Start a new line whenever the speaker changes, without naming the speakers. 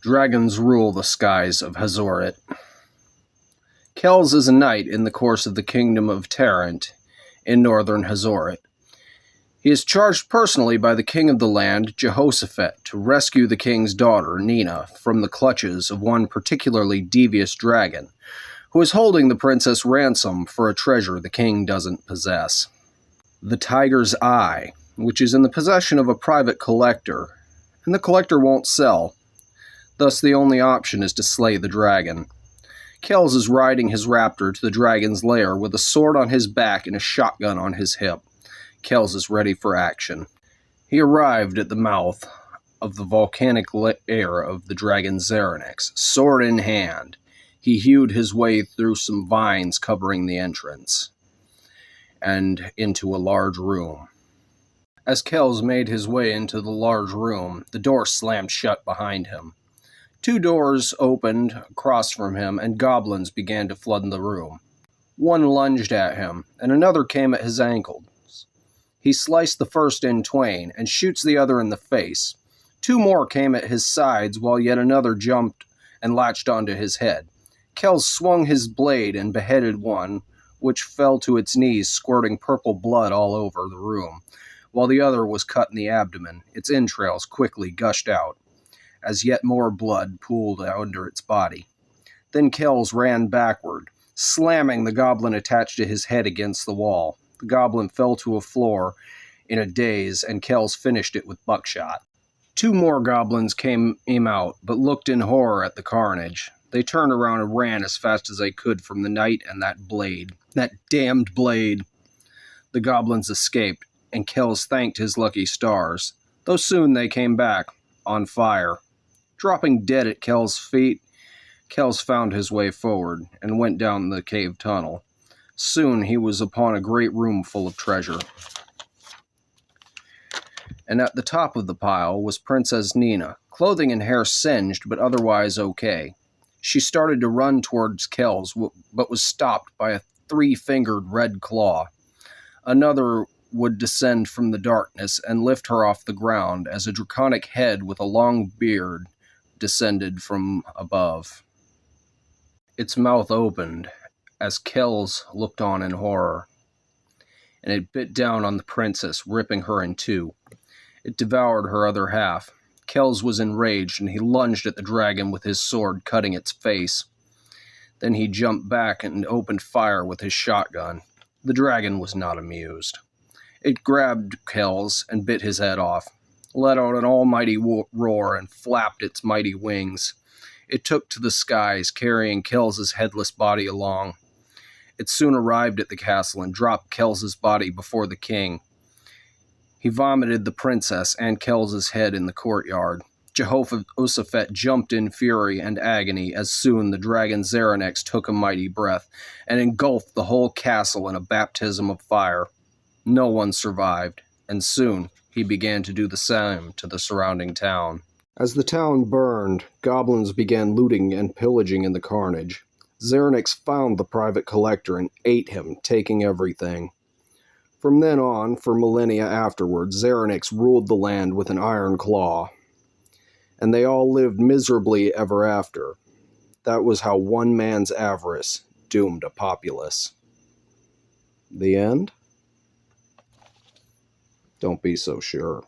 Dragons rule the skies of Hazoret. Kells is a knight in the course of the kingdom of Tarrant in northern Hazoret. He is charged personally by the king of the land, Jehoshaphat, to rescue the king's daughter, Nina, from the clutches of one particularly devious dragon, who is holding the princess ransom for a treasure the king doesn't possess. The Tiger's Eye, which is in the possession of a private collector, and the collector won't sell. Thus the only option is to slay the dragon. Kells is riding his raptor to the dragon's lair with a sword on his back and a shotgun on his hip. Kells is ready for action. He arrived at the mouth of the volcanic lair of the dragon Xeronix, sword in hand. He hewed his way through some vines covering the entrance, and into a large room. As Kells made his way into the large room, the door slammed shut behind him. Two doors opened across from him, and goblins began to flood the room. One lunged at him, and another came at his ankles. He sliced the first in twain, and shoots the other in the face. Two more came at his sides, while yet another jumped and latched onto his head. Kells swung his blade and beheaded one, which fell to its knees, squirting purple blood all over the room, while the other was cut in the abdomen. Its entrails quickly gushed out, as yet more blood pooled under its body. Then Kells ran backward, slamming the goblin attached to his head against the wall. The goblin fell to the floor in a daze, and Kells finished it with buckshot. Two more goblins came out, but looked in horror at the carnage. They turned around and ran as fast as they could from the knight and that blade. That damned blade! The goblins escaped, and Kells thanked his lucky stars, though soon they came back, on fire. Dropping dead at Kells' feet, Kells found his way forward, and went down the cave tunnel. Soon he was upon a great room full of treasure. And at the top of the pile was Princess Nina, clothing and hair singed, but otherwise okay. She started to run towards Kells, but was stopped by a three-fingered red claw. Another would descend from the darkness and lift her off the ground as a draconic head with a long beard descended from above. Its mouth opened as Kells looked on in horror, and it bit down on the princess, ripping her in two. It devoured her other half. Kells was enraged, and he lunged at the dragon with his sword, cutting its face. Then he jumped back and opened fire with his shotgun. The dragon was not amused. It grabbed Kells and bit his head off, let out an almighty roar, and flapped its mighty wings. It took to the skies, carrying Kells' headless body along. It soon arrived at the castle and dropped Kells' body before the king. He vomited the princess and Kells' head in the courtyard. Jehoshaphat jumped in fury and agony as soon the dragon Xeronix took a mighty breath and engulfed the whole castle in a baptism of fire. No one survived, and soon he began to do the same to the surrounding town. As the town burned, goblins began looting and pillaging in the carnage. Xeronix found the private collector and ate him, taking everything. From then on, for millennia afterward, Xeronix ruled the land with an iron claw, and they all lived miserably ever after. That was how one man's avarice doomed a populace. The end? Don't be so sure.